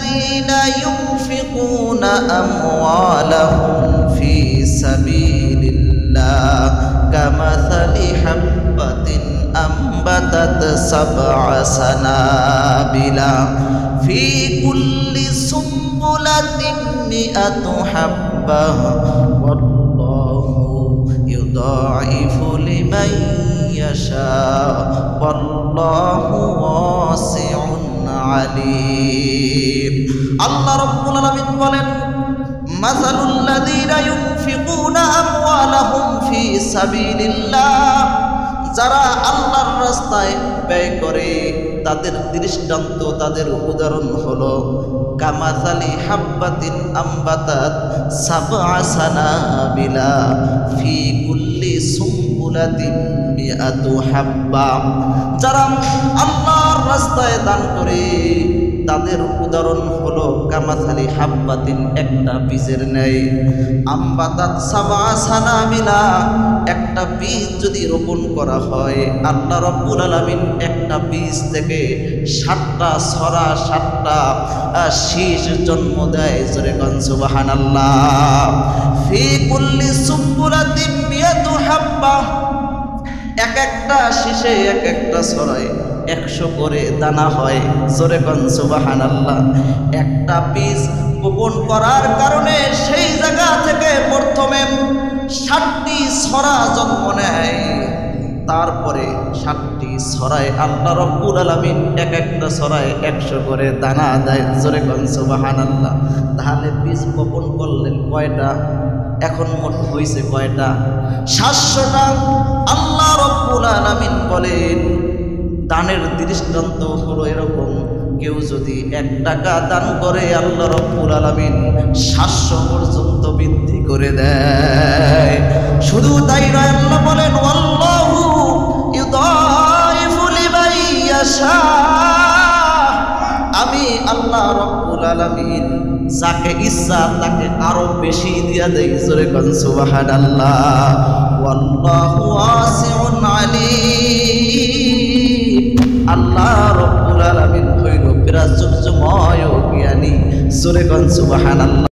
الذين ينفقون أموالهم في سبيل الله كمثل حبة أنبتت 7 سنابل في كل سنبلة 100 حبة والله يضاعف لمن يشاء والله واسع عليم الله رب العالمين বলেন মাসালুল লাযীনা ইউনফিকুনা আমওয়ালাহুম ফি সাবিলিল্লাহ যারা আল্লাহর রাস্তায় ব্যয় করে তাদের দৃষ্টান্ত তাদের উদাহরণ হলো কামাসালি হাব্বাতিন আম্বাতাত 7 সানাবিলা ফি কুল্লি সুম্বুলাতিন 100 হাব্বা যারা আল্লাহর রাস্তায় দান করে তাদের উদাহরণ হলো কামাসালি হাব্বাতিন একটা বীজের ন্যায় আম্বাতাত 7 সানাবিলা একটা বীজ যদি রোপণ করা হয় আল্লাহ রাব্বুল আলামিন একটা বীজ থেকে 7টা ছড়া 7টা শীষ জন্ম দেয় জোরে কোন সুবহানাল্লাহ ফি কুল্লি সুম্বুলাতিন 100 হাব্বা এক একটা শীষে এক একটা ছড়ায় 100 করে দানা হয় জোরে কোন সুবহানাল্লাহ একটা বীজ বপন করার কারণে সেই জায়গা থেকে প্রথমে 7টি ছড়া জন্ম নেয় তারপরে 7টি ছড়ায় আল্লাহ রাব্বুল আলামিন এক একটা ছড়ায় 100 করে দানা দেয় জোরে কোন সুবহানাল্লাহ তাহলে বীজ বপন করলেন কয়টা এখন মোট হইছে কয়টা 700টা আল্লাহ রাব্বুল আলামিন বলেন দানের দৃষ্টান্ত হলো এরকম কেউ যদি 1 টাকা দান করে আল্লাহ রাব্বুল আলামিন 700 পর্যন্ত বৃদ্ধি করে দেয় শুধু তাই নয় আল্লাহ বলেন আল্লাহু ইউদাইফু লিমান ইয়াশা আমি আল্লাহ রাব্বুল আলামিন যাকে ইচ্ছা তাকে আরো বেশি দিয়া দেই জোরে কোন সুবহানাল্লাহ ওয়াল্লাহু ওয়াসিউন আলীম আল্লাহ রাব্বুল আলামিন হইল প্রাচুর্যময় জ্ঞানী জোরে কোন সুবহানাল্লাহ।